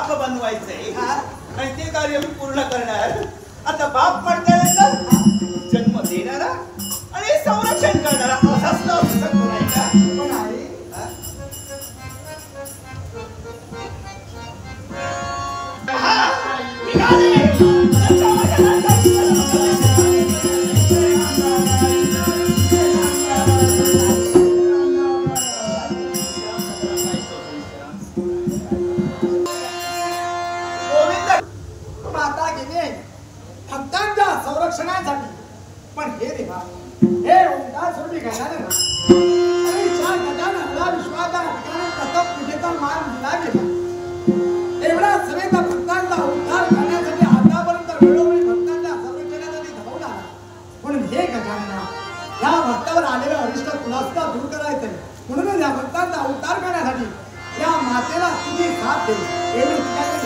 बाप बनवायचंय आणि ते कार्य मी पूर्ण करणार. आता बाप म्हटल्यानंतर जन्म देणारा आणि संरक्षण करणारा असाच तर असू शकतो नाही का? पण आई माता गेले भक्तांच्या संरक्षणासाठी. पण हे देवा हे ओंकार स्वरूपी गजानन आणि ज्या गजाननाला विश्वाचा ठिकाणी प्रथम पूजेचा मान दिला गेला एवढा समेत भक्तांचा उद्धार करण्यासाठी आतापर्यंत वेळोवेळी भक्तांच्या संरक्षणासाठी धावून आला. म्हणून हे गजानना या भक्तावर आलेलं अरिष्ट तुला सुद्धा दूर करायचंय. म्हणून या भक्तांचा उद्धार करण्यासाठी या मातेला तुझी साथ दे एवढी तुझ्याकडे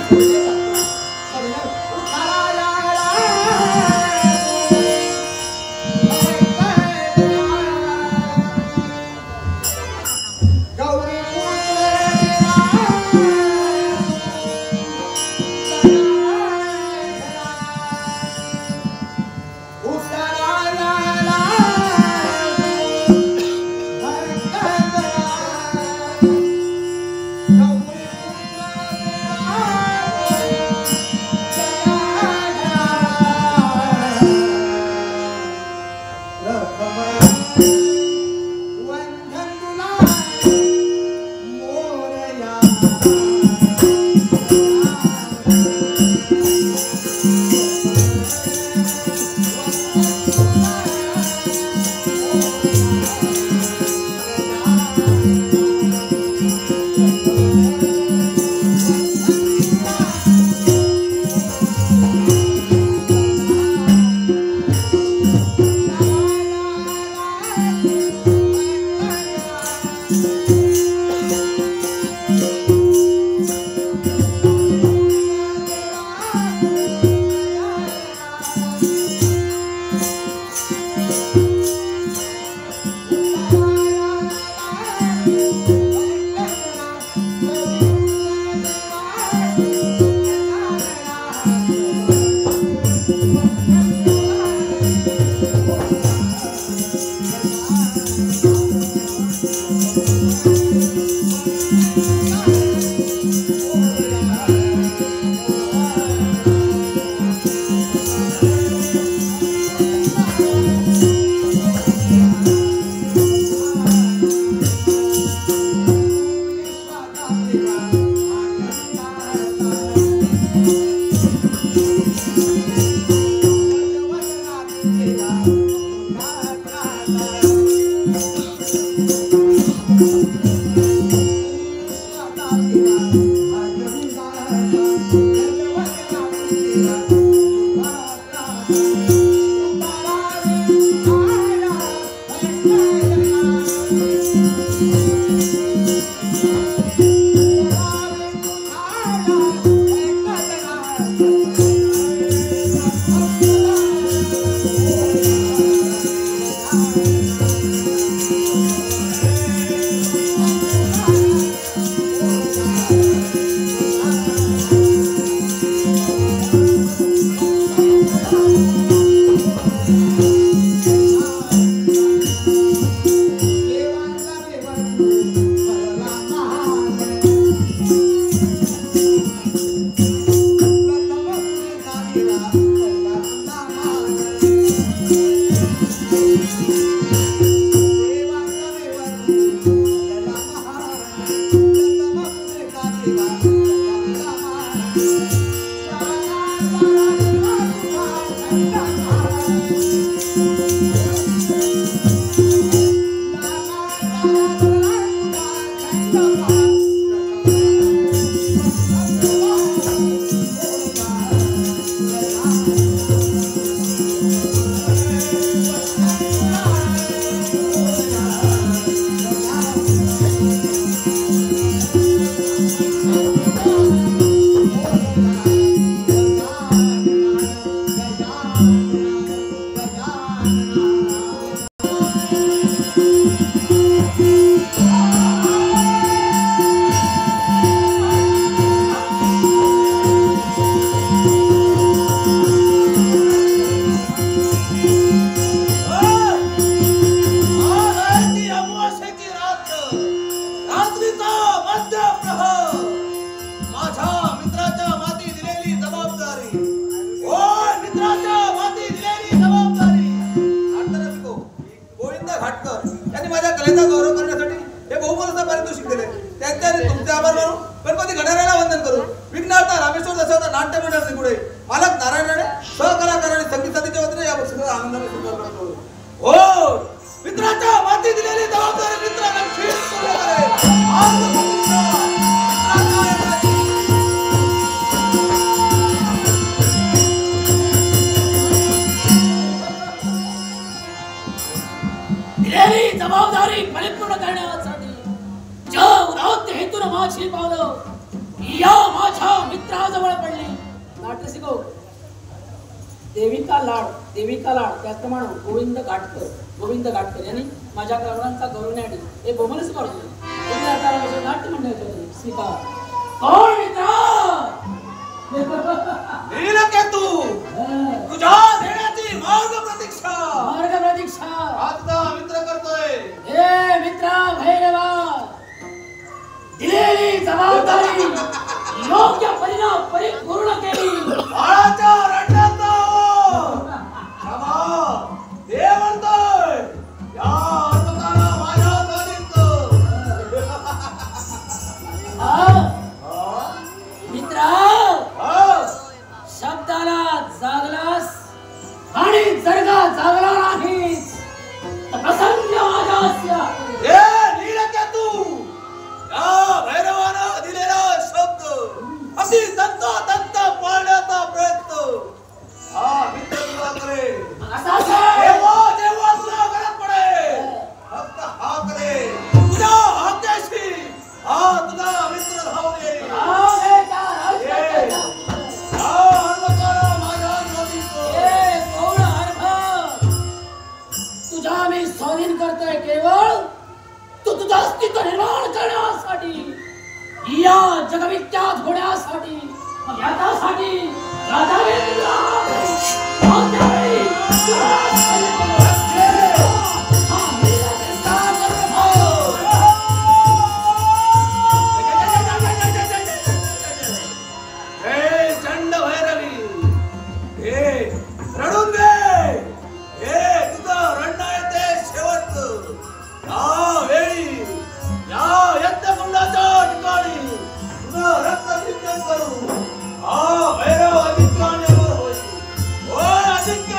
घाटकर यांनी माझ्या कलेचा गौरव करण्यासाठी हे बहुमोलाचं पारितोषिक दिले. त्यांचे आणि तुमचे आभार मानून गणपती गणरायाला वंदन करू. विघ्नहर्ता रामेश्वर दशावतार नाट्य मंडळ निगुडे मालक नारायण राणे सहकलाकार आणि संगीत साथीच्या वतीने या बक्षिसाला आनंदाने स्वीकार करतो. हो मित्राच्या माती दिलेली जबाबदारी मित्राला नक्कीच पूर्ण करेल. आज दिलेली जबाबदारी परिपूर्ण करण्यासाठी ज्या उदात्त हेतून माझी पावलं या माझ्या मित्राजवळ पडली. नाट्य शिकव देविका लाड त्याचप्रमाणे गोविंद घाटकर यांनी माझ्या कलावरांचा गौरवण्यासाठी हे बहुमोल स्वीकारले. नाट्य मंडळाचे स्वीकार कोण मित्र नीलकेतू तुझ्या देण्याची मार्ग प्रतीक्षा आता मित्र करतोय. हे मित्रा भैरवा दिलेली जबाबदारी योग्य परिपूर्ण केली. बाळाच्या रडण्याचा क्षमा देव म्हणतोय या अर्पणाला माझ्या स्वाधीन. मित्रा शब्दाला जागलास आणि जर का जागला नाहीस तर प्रसंग माझ्या हे नीलकेतू या भैरवानं दिलेला शब्द अगदी तंतोतंत पाळण्याचा प्रयत्न हा मित्र तुला करेल. जेव्हा तुला गरज पडेल फक्त हा करेल. तुझ्या हाताशी हा तुझा मित्र धावून येईल. तुझा मी स्वाधीन करतोय केवळ तू तुझं अस्तित्व निर्माण करण्यासाठी या जगविख्यात होण्यासाठी मग याच्यासाठी राजा चंड भैरवी हे रडून घे. हे तुझं रडणं येते शेवटचं. या वेळी या यज्ञकुंडाच्या ठिकाणी तुझं रक्त सिंचन करू. हा भैरव अधिकाने होईल. होय अजिंक्य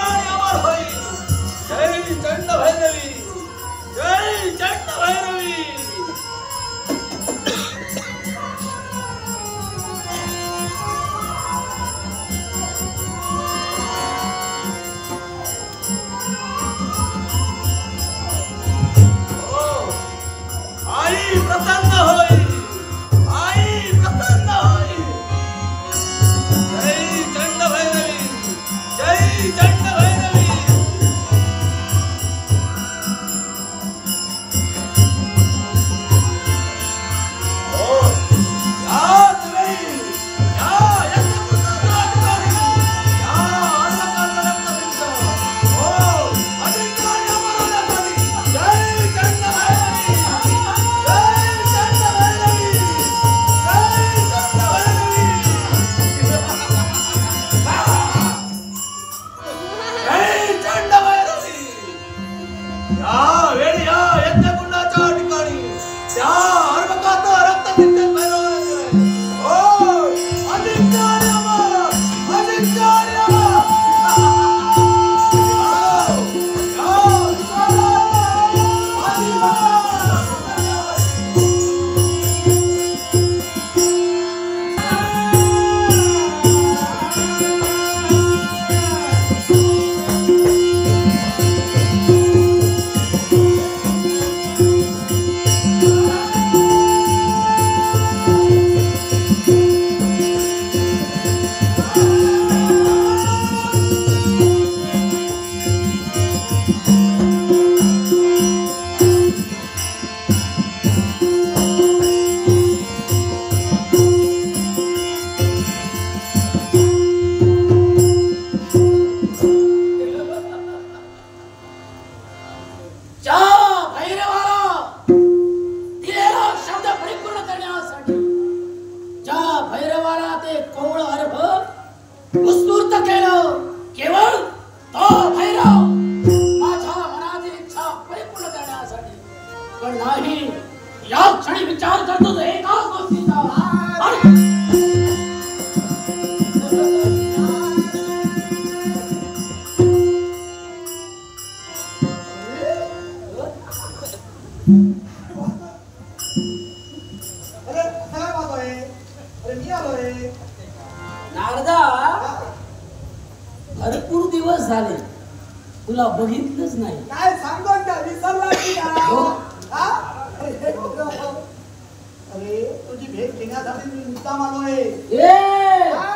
पण नाही, या क्षणी विचार करतो तो एकाच गोष्टीचा. आणि अरे काय बाबा आहे? अरे मी आलोय. नारदा, भरपूर दिवस झाले तुला बघितलंच नाही. काय सांगतो का विसरला की हो. हा? अरे तुझी भेट घेण्यासाठी मी मुद्दाम आलोय. ए, हा.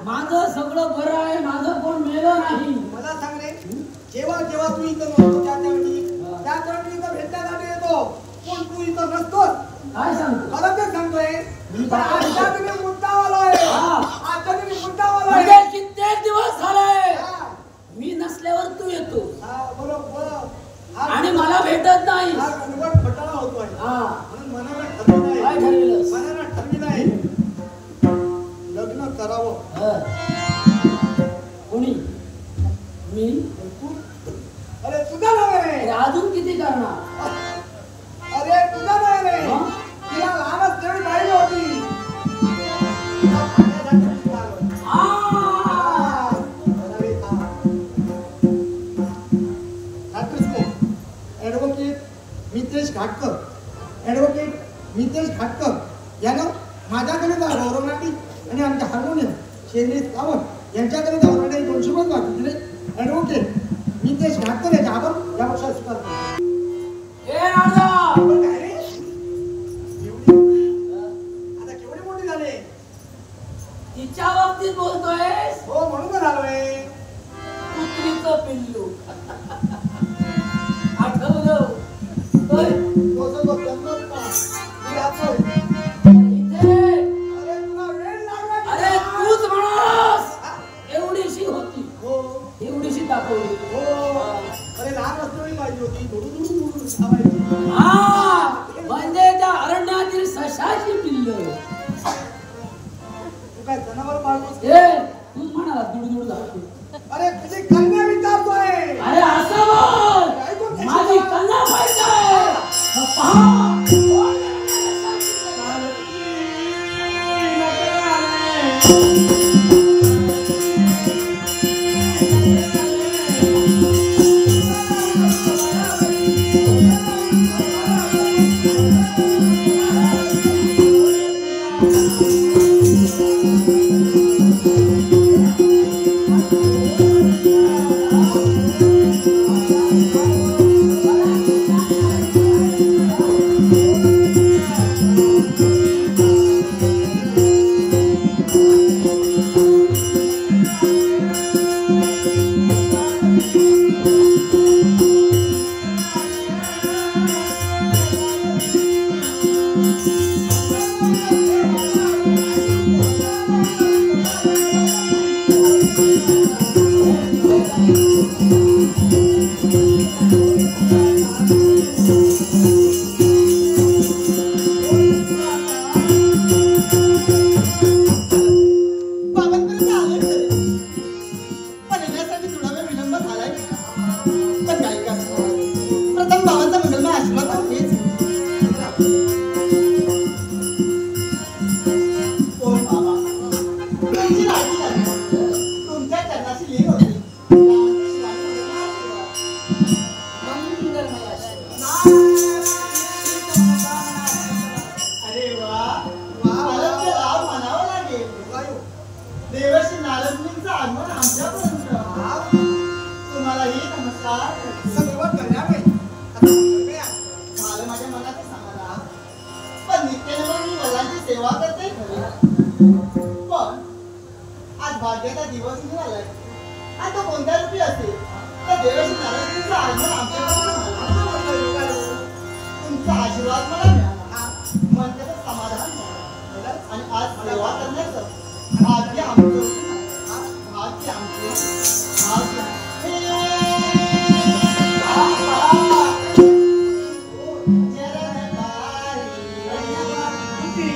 माझं सगळं बरं आहे, माझं कोण मेलं नाही. मला सांग रे, जेव्हा जेव्हा तू इथं नसतो त्या मी इथं भेटण्यासाठी येतो. पण तू इथं नसतोस. काय सांगतो? मला ते सांगतोय. पण आजच्या तुम्ही मुद्दाम आलोय. हा. आजच्या तुम्ही मुद्दाम आलोय. म्हणजे कित्येक दिवस झाले हा. मी नसल्यावर तू येतो हा, बरोबर. हा. आणि मला भेटत नाही. हा कनवट फटाळा होतोय. हा, म्हणून मनानं ठरविलं काय आहे. ठरविलंस? मनानं ठरविलं आहे. लग्न करावं. हं. कोणी? मी? तू? अरे तुझा नाव आहे अरे रे. अजून किती करणार? अरे तुझा नाव आहे रे. हं? तिला लहानच तेवढी पाहिजे होती. तिला पाण्यासाठी तिला आलोय. आ! अरे हा. ॲडव्होकेट मितेश घाटकर, ॲडव्होकेट मितेश घाटकर यानं माझ्याकडे गौरवनाटी आणि आमच्या हार्मोनियम शैलेश सावंत यांच्याकडे गौरवनाटी 200 रुपये बाकी दिले. ॲडव्होकेट मितेश घाटकर याच्या आपण या वर्षात स्वीकार करतो. ए नारदा! आपण काय रे? आता केवढे मोठे झाले? तिच्या बाबतीत बोलतोयस? हो म्हणून तर आलोय. कुत्रीचं पिल्लू. आठवलं? होय? तसं बघ, जमलं का? मी जातोय. इथे. अरे तुला वेळ लागला की अरे काय? तूच म्हणास. एवढीशी होती, हो एवढीशी दाखवली. हो. अरे लहान असताना पाहिजे होती. धुडू थांबायची. हा, म्हणजे त्या अरण्यातील सशाची पिल्ल. तू काय जनावर पाळतोस? ए, तूच म्हणाला दुडदुड दाखवली. अरे तुझी कन्या विचारतोय. अरे असं बोल, माझी कन्या पाहिजे. मग पहा, कोण बाबांपर्यंत आले खरे. पण येण्यासाठी थोडा वेळ विलंब झालाय. पण काही का असो, प्रथम बाबांचा मंगलमय आशीर्वाद तर हेच. कोण बाबा? तुमची राजी झाली. तुमच्या चरणाशी लीन होती. त्यामुळे शिवानी मंगलमय आशीर्वाद. मंगलमय आशीर्वाद. अरे वा मला ते राव म्हणावं लागेल. देवर्षी नारदमुनींचं आगमन आमच्यापर्यंत. तुम्हालाही नमस्कार. सर्व कल्याण झालं माझ्या मनाचं समाधान. पण नित्यनेमाने मी वडिलांची सेवा करते खरी. पण आज भाग्याचा दिवस निघालाय. आणि तो कोणत्या रूपी असेल तर देवर्षी नारदमुनींचं आगमन आमच्यापर्यंत झालं. तुमचा आशीर्वाद मला मिळाला. मन त्याचं समाधान मिळालं. आणि आज सेवा करण्याचं भाग्य आमचं. भाग्य आमचे. भाग्य चरण पाही. चरण पाही.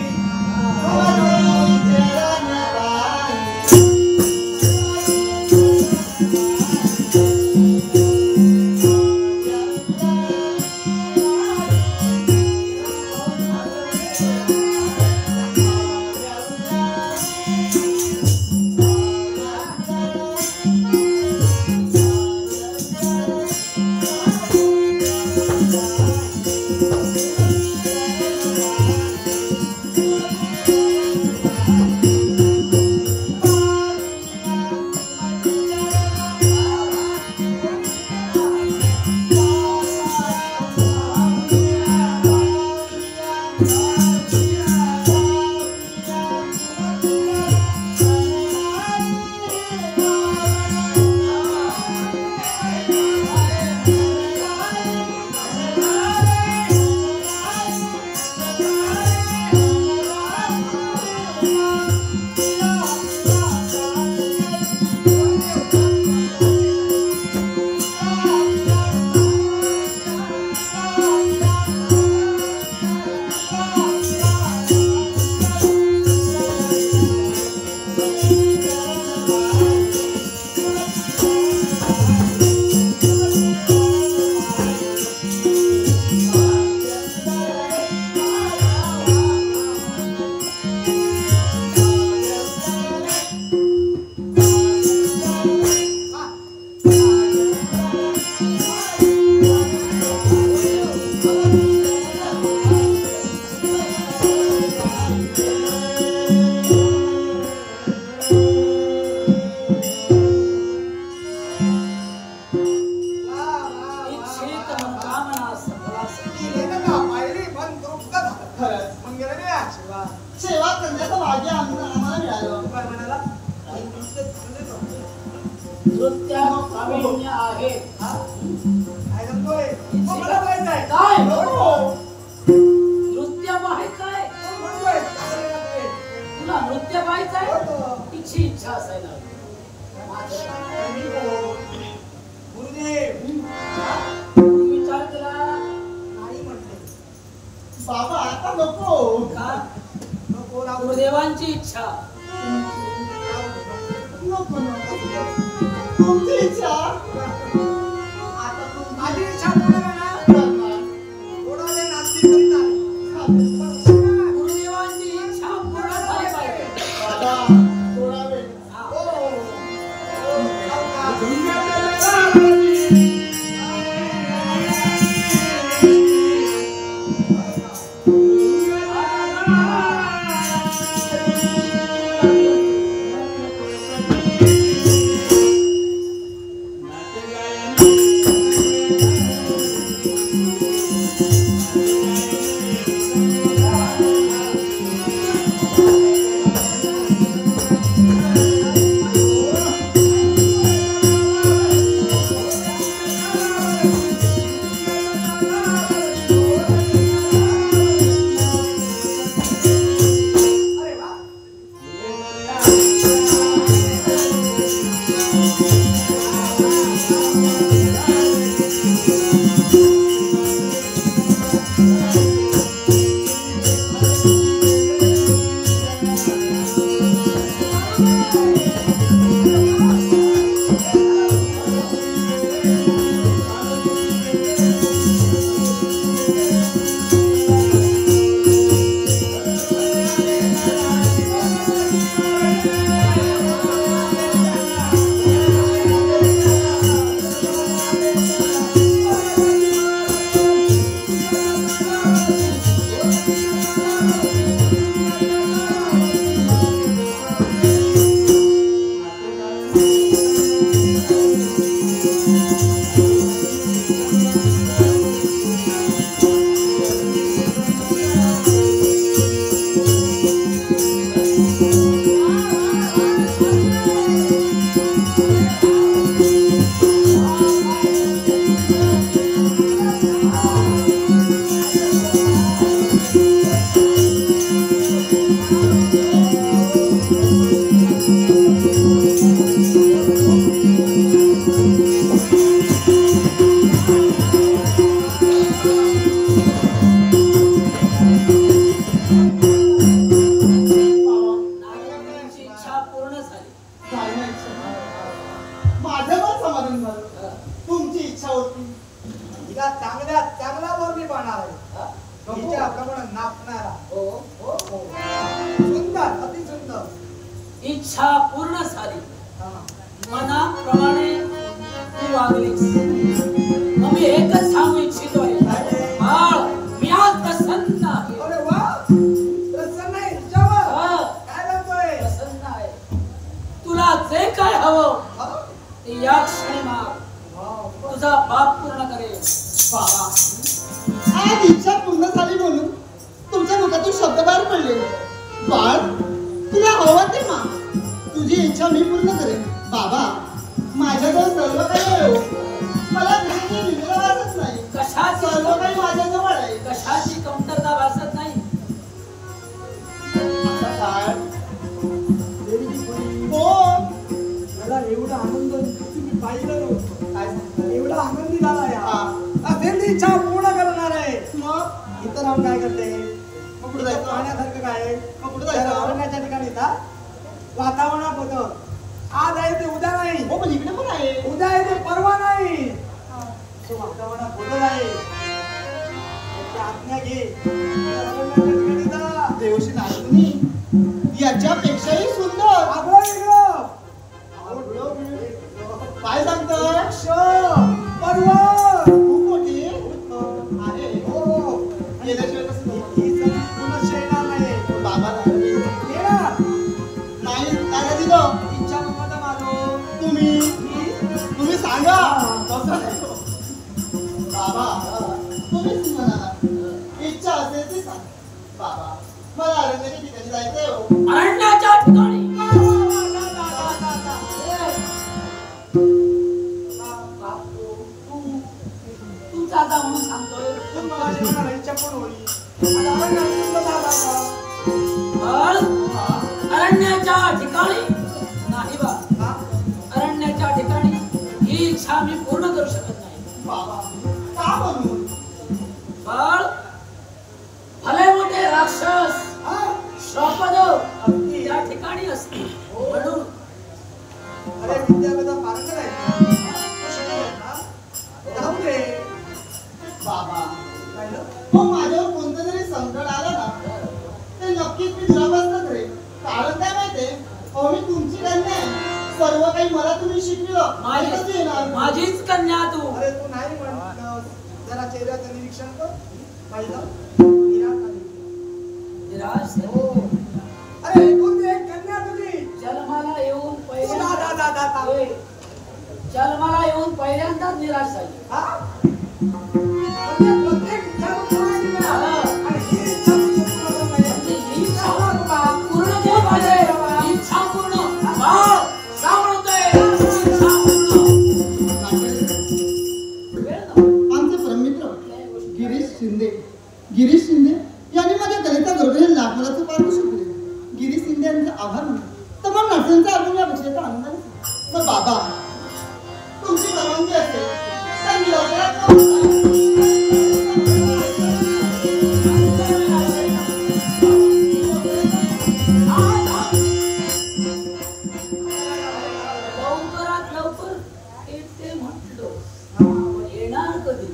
संध्याचं भाग्य आम्हाला मिळालं. काय म्हणाला? नृत्यात प्रावीण्य आहे. हा? काय सांगतोय? मग मला माहित आहे. काय? हो. नृत्य पाहायचं आहे. तो म्हणतोय, चांगलं आहे. तुला नृत्य पाहायचं आहे? हो. तिची इच्छा असायला हवी. माझं आणि हो. गुरुदेव, विचार केला नाही म्हटले. बाबा आता नको. का? नको राहू दे. गुरुदेवांची इच्छा. नको नको. तुमची इच्छा आता माझी इच्छा पूर्ण करा. करणार. थोडा वेळ नाचली तरी चालेल. पण गुरुदेवांची इच्छा पूर्ण झाली पाहिजे. बाबा थोडा वेळ. हो. हो. अरे वा. नागरिकांची इच्छा पूर्ण झाली. माझं पण समाधान झालं. तुमची इच्छा होती. हिला चांगला वर मी पाहणार आहे. हिच्या प्रमाणे नाचणारा. हो. हो. हो. सुंदर, अति सुंदर. इच्छा पूर्ण झाली. हा. मनाप्रमाणे तू वागलीस. मग मी एकच सांगू इच्छितोय, बाळ मी आज प्रसन्न आहे. अरे वा. प्रसन्न आहे हिच्यावर. हा, काय म्हणतोय? प्रसन्न आहे. तुला जे काय हवं हा? ते या क्षणी माग. वाव. तुझा बाप पूर्ण करेल. बाबा आज इच्छा पूर्ण झाली म्हणून तुमच्या मुखातून शब्द बाहेर पडले. बाळ तुला हवं ते माग. तुझी इच्छा मी पूर्ण करेन. बाबा माझ्याजवळ सर्व काही आहे हो. मला काही विवेक वाटत नाही. कशाची सर्व काही माझ्याजवळ आहे. कशाची कमतरता भासत नाही. आता काय? देवीची परी. हो मला एवढा आनंद तुम्ही पाहिलं नव्हतं. काय सांगताय? एवढा आनंदी झाला या. हा. असेल ती इच्छा पूर्ण करणार आहे. मग इथं राहून काय करते? मग कुठं जायचं? पाहण्यासारखं काय आहे? मग कुठं त्या जायचं? अरण्याच्या ठिकाणी जा. वातावरणात होतं. आज आहे ते उद्या नाही. हो पण इकडे पण आहे. उद्या आहे ते परवा नाही. तो वातावरणात बदल आहे. त्याची आज्ञा घे. त्या अरण्याच्या ठिकाणी जा. देवशी नारदुनी याच्यापेक्षाही सुंदर. आगळं वेगळं. काय सांगतोय? वृक्ष, पर्वत. खूप मोठी आहे. हो. गेल्याशिवाय कसं जमणार? ही सगळी पुनश्च येणार नाही. बाबा नाही येणार. काय दिलं इच्छा ममता मानो. तुम्ही सांगा. तसं नाही हो. बाबा तुम्हीच म्हणाला इच्छा असेल ती सांग. बाबा मला अरण्याच्या ठिकाणी जायचंय हो. अरण्याच्या ठिकाणी तू जाता म्हणून सांगतोय. तू माझ्या मनाला इच्छा पण होईल. आता आपण नंतर जाता का? अरण्याच्या ठिकाणी नाही बा. हा? अरण्याच्या ठिकाणी ही इच्छा मी पूर्ण करू शकत नाही. बाबा का म्हणून? पण भले मोठे राक्षस हा? श्रापद या ठिकाणी असते म्हणून अरे विद्यापीठा पारंगत आहे. तू शिकवलं ना? जाऊ दे. बाबा पाहिलं? हो माझ्यावर कोणतं तरी संकट आलं ना ते नक्कीच मी दुरावस्था करेन. कारण काय माहितीये अहो मी तुमची कन्या आहे. सर्व काही मला तुम्ही शिकविलं आणि कसं येणार? माझीच कन्या तू. अरे तू नाही म्हटलं. जरा चेहऱ्याचं निरीक्षण कर. पाहिलं? निराश आली. निराश हो. अरे ऐकून दे, कन्या तुझी. जन्माला येऊन तू पहिल्यांदा दा. जन्माला येऊन पहिल्यांदाच निराश झाली. हा? म्हणजे प्रत्येक इच्छा तू पूर्ण केली ना. आणि ही इच्छा तुझी पूर्ण झाली पाहिजे. ही इच्छा पूर्ण केली पाहिजे. ही इच्छा पूर्ण भाव सावळतोय. इच्छा पूर्ण वेळ नको. आमचे परममित्र गिरीश शिंदे यांनी माझ्या कलेचा गर्भ लाखोलाचं पात्र शिकले. गिरीश शिंदे यांचे आभार म्हणून तर मग नर्सांचा अर्जुन या विषयाचा आनंद आहे. मग बाबा तुमची परवानगी असेल तर मी लवकरात लवकरात लवकर येते म्हटलं येणार कधी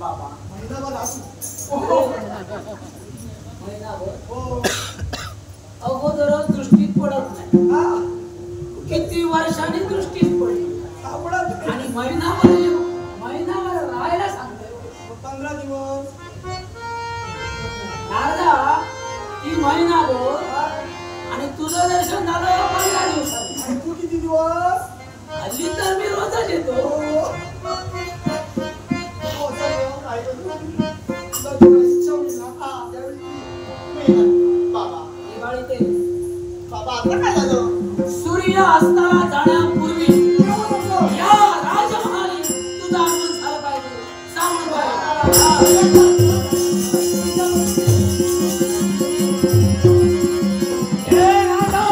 बाबा महिनाभर असू. महिनाभर हो. अगोदरच दृष्टीत पडत नाही. हा? किती वर्षांनी दृष्टीत पडली सापडत नाही. आणि महिनाभर राहायला सांगते. 15 दिवस. दादा ती महिनाभर आणि तुझं दर्शन झालं 15 दिवसांनी. आणि तू किती दिवस? हल्ली तर मी रोजच येतो. हो. हो, चल, काय करू? तुला जेव्हा इच्छा होईल ना, त्यावेळी तू बाबा दिवाळीत बाबा आता काय झालं? सूर्य अस्ताला जाण्यापूर्वी येऊ नको. या राजमहाली तुझं आगमन झालं पाहिजे. सांग बाई. हे राजा,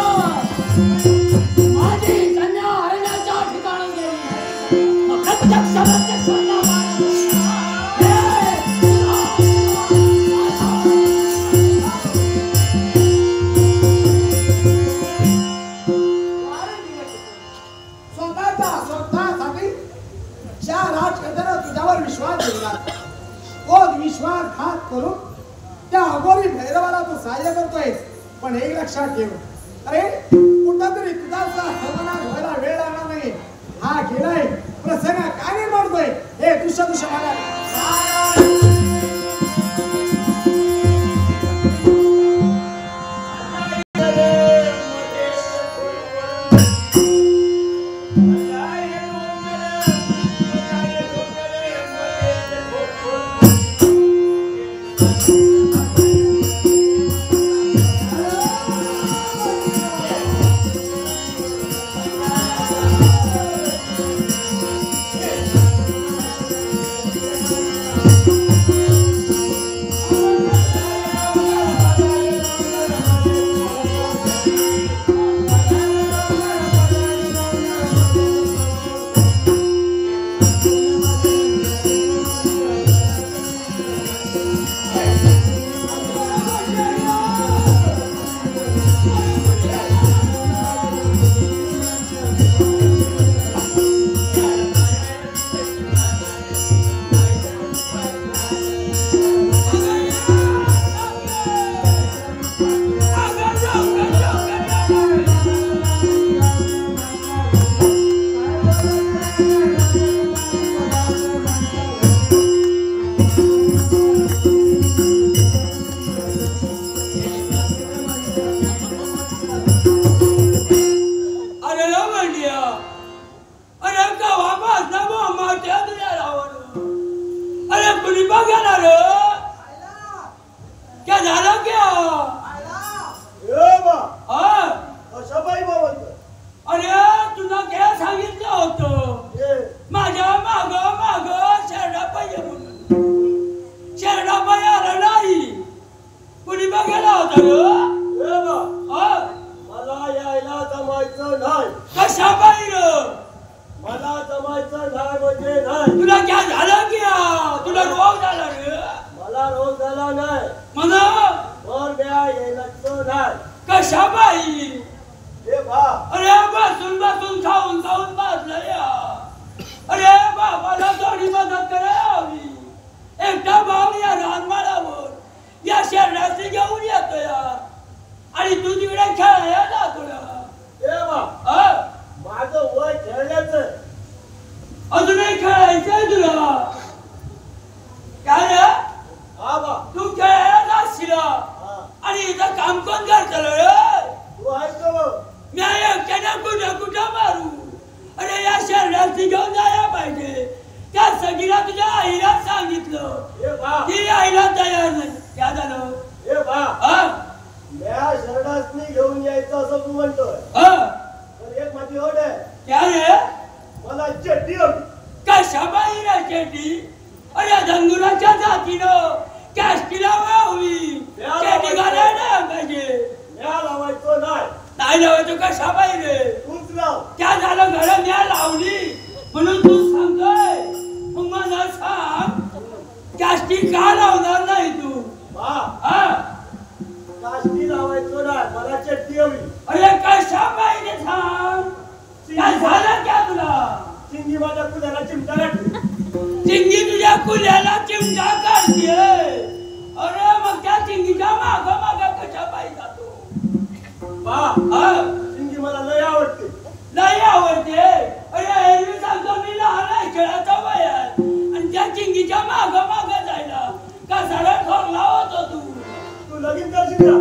माझी कन्या अरण्याच्या ठिकाणी गेली. मग प्रत्यक्ष स्वतःसाठी ज्या राजकन्यानं तुझ्यावर विश्वास ठेवला तो विश्वासघात करून त्या अघोरी भैरवाला तू सहाय्य करतोय. पण एक लक्षात ठेव, अरे कुठंतरी तुझा सर्वनाश व्हायला वेळ लागणार नाही. हा गेलाय प्रसंग काय निर्माणतोय हे दृश्य मला होता रे? ए बा, हा? मला यायला जमायचं नाही. कशा बाहेर? मला जमायचं नाही म्हणजे नाही. तुला काय झालं की तुला रोग झाला रे? मला रोग झाला नाही. म्हणा वर द्या येण्याचं नाही. कशा बाई? ए बा, अरे बसून बसून खाऊन खाऊन बसलं या. अरे बाबाला थोडी मदत करायला हवी. एकटा भाऊ या रानमाळावर या शहराची घेऊन येतो या आणि तू तिकडे खेळायला जातो या. ए बा, हा? माझं वय खेळण्याचं. अजूनही खेळायचंय तुला? काय रे? हा बा. तू खेळायला जाशील हा. आणि इथं काम कोण करतं रे? तू ऐकतो बघ. मी एकट्याने कुठं कुठं मारू? अरे या शहराची घेऊन जायला पाहिजे. त्या सगळीला तुझ्या आईला सांगितलं. ए बा, ती आईला तयार नाही. काय झालं? ए बा, हा? म्या शरणासनी घेऊन यायचं असं तू म्हणतोय. हा? तर एक माझी अट आहे. काय रे? मला चड्डी हवी. कशा बाई चेटी? अरे धंगुराच्या जातीनं कॅस्टीला हवी. चेटी घालायला पाहिजे. म्या लावायचं नाही. नाही लावायचं कशा बाई रे? तूच लाव. क्या झालं घर म्या लावली म्हणून तू सांगतोय? मग मला सांग कॅस्टी का लावणार नाही तू? बा, हा? काष्टी लावायचं नाही. मला चड्डी हवी. अरे कशा बाई रे सांग? काय झालं क्या तुला? चिंगी माझ्या कुल्याला चिमटा घातली. चिंगी तुझ्या कुल्याला चिमटा काढते. अरे मग त्या चिंगीच्या माग माग कशा बाई जातो? बा, हा? चिंगी मला लय आवडते. नाही आवडते. अरे एरवी सांगतो मी लहान आहे खेळाचा वयात आणि त्या चिंगीच्या माग माग जायला कसाला ठरला होतो तू. तू लगीन करशील का?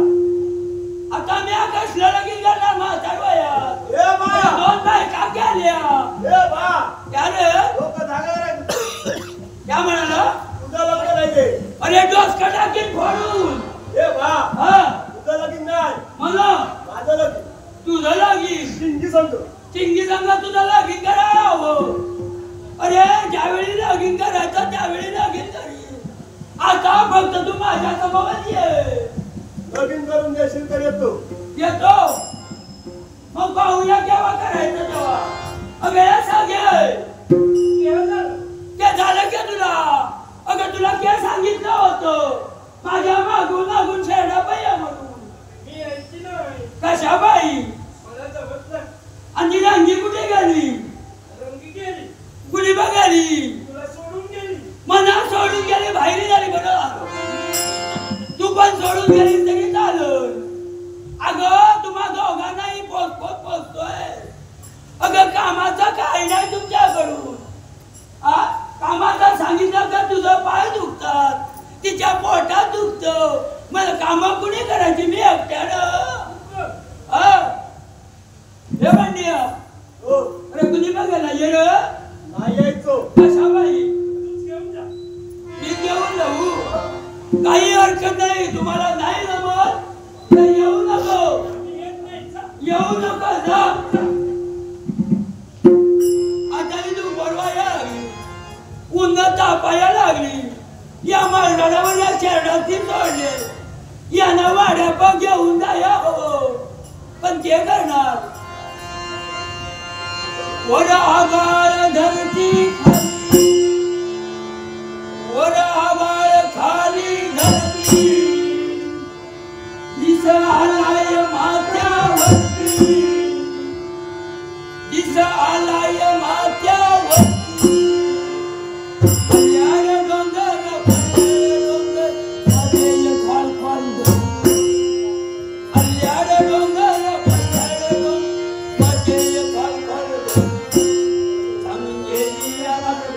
आता मी कसलं लगीन करणार म्हातार वयात? ए बा, दोन बायका केल्या. ए बा, क्या रे? लोक जागा राहत. क्या म्हणाला? तुझं लग्न नाही ते. अरे डोस टाकीन फोडून. ए बा, हा? तुझं लगीन नाही. म्हणा माझं लगीन. तुझं लगीन चिंगी सांगतो. चिंगी संघ तुझं लगीन करायला हवं. अरे ज्यावेळी लगीन करायचं त्यावेळी लगीन करी. आता फक्त तू माझ्या समोर ये. लगीन करून देशील तर येतो. येतो. मग पाहूया केव्हा करायचं तेव्हा. अगं सांगे ते झालं की तुला? अगं तुला काय सांगितलं होतं माझ्या मागून मागून शेडा पाहिजे म्हणून? मी यायची नाही. कशा बाई? मला जमत नाही. आणि रंगी कुठे गेली? रंगी गेली. कुणी बघाली? तुला सोडून गेली. मना सोडून गेली बाहेर झाली. बरं तू पण सोडून गेली तरी चालेल. अगं तुम्हा दोघांनाही पोचतोय. अगं कामाचं काही नाही तुमच्याकडून. कामाचं सांगितलं का तुझं पाय दुखतात, तिच्या पोटात दुखतं. मला काम कुणी करायची? मी एकट्यानं. हे म्हणणे हो. अरे कुणी बघायला ये रे? नाही यायचो. कशा बाई? तूच घेऊन जा. मी घेऊन जाऊ. काही हरकत नाही. तुम्हाला नाही जमत तर येऊ नको. मी येत नाही. जा. येऊ नको. जा. आता तू बोलवायला लागली. उन्हा तापायला लागली. या मारणाऱ्यावर या शहराची सोडले. यांना वाड्या पण घेऊन जाया हो. पण ते करणार वर आभाळ धरती खाली. वर आभाळ खाली धरती. दिस आलाय माथ्यावरती. दिस आलाय माथ्यावरती. भल्यार डोंगर भल्यार डोंगर मध्ये खाल खाल धरती. भल्यार डोंगर भल्यार डोंगर मध्ये खाल खाल धरती. समजेली आवाज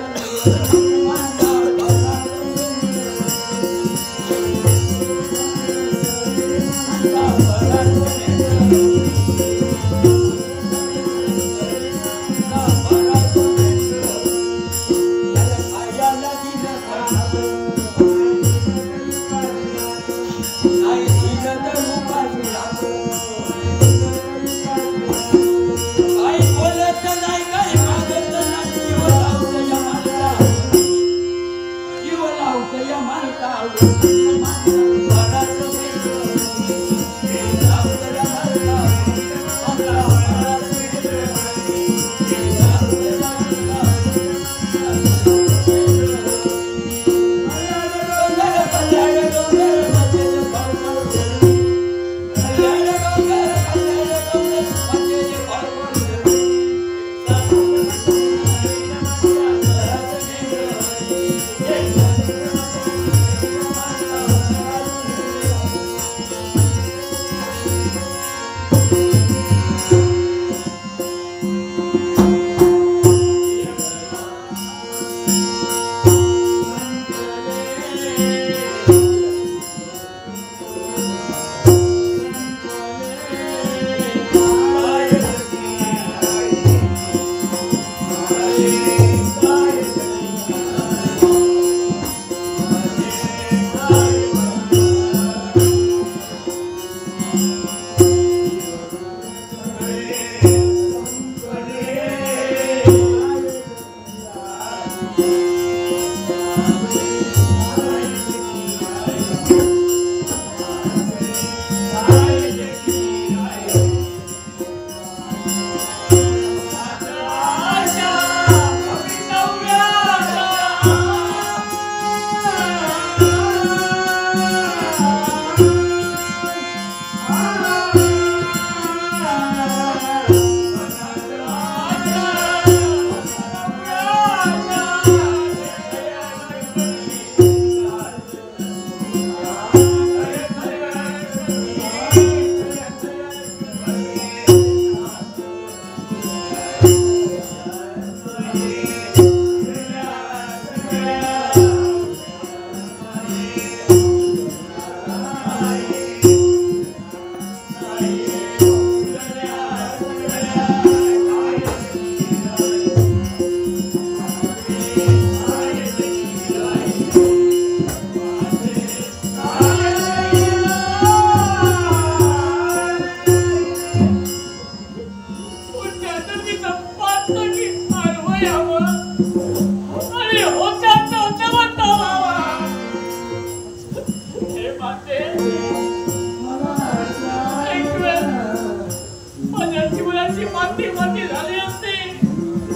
माझ्या जीवनाची माती माती झाली असते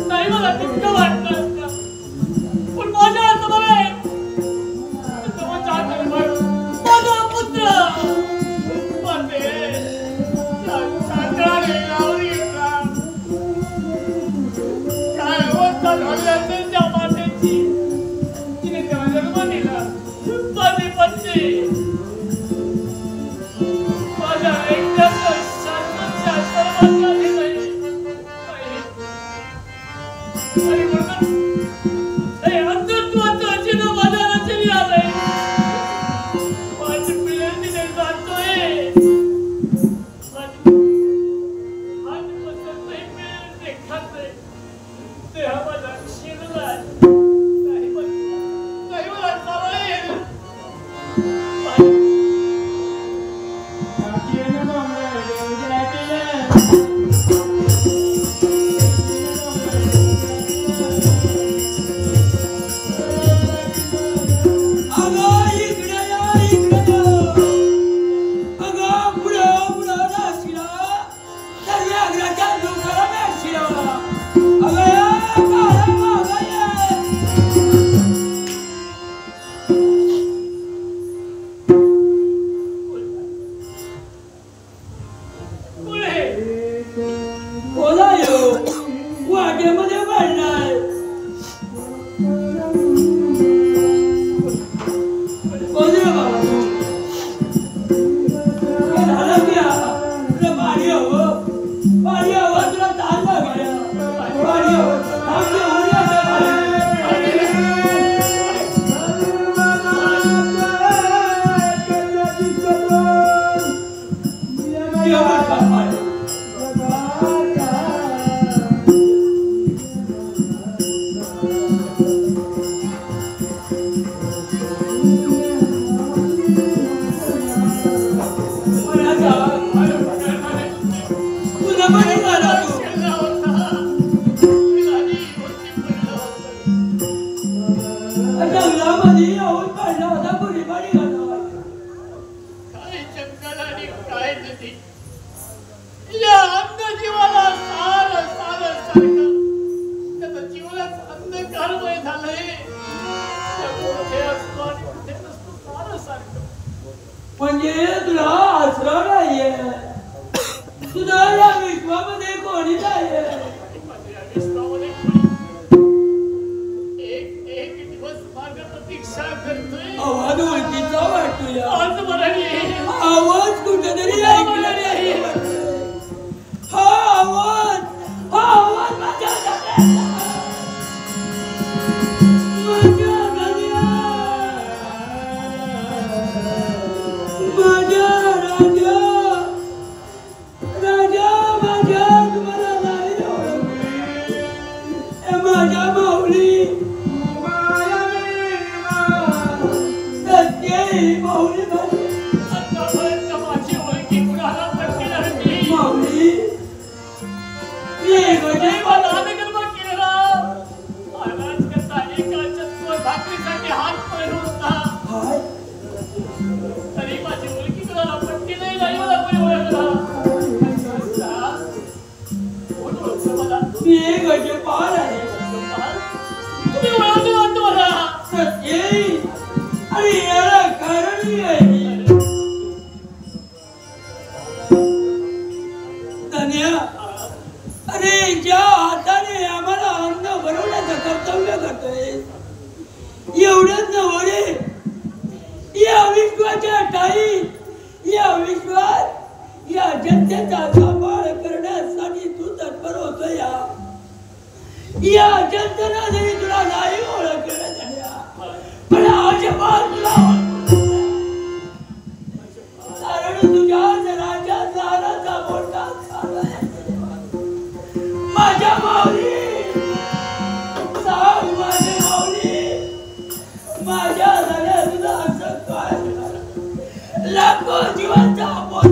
नाही मला दुःख वाटलं असतं पण माझ्या माझा पुत्र काय अवस्था झाली असेल त्या मातेची तिने तेव्हा जन्म दिला माझी पत्नी माझ्या एकट्याच्या शांतच्या सर्वांना दिलंय आणि म्हणून हे अंधत्वाचं चिन्ह माझ्या रचनी आलंय माझी पिढी तिने जातोय माझी पसंत नाही मिळेल ते खातोय ते हा माझा शिरलाय नाही मला चालायला म्हणजे तुला आसरा नाहीये तुझा या विश्वामध्ये कोणी नाहीये एक दिवस मार्ग प्रतीक्षा करतोय आवाज ओळखीचा वाटतोय आज आवाज कुठेतरी ऐकला नाही हा आवाज माझ्या लाखो जीवांचा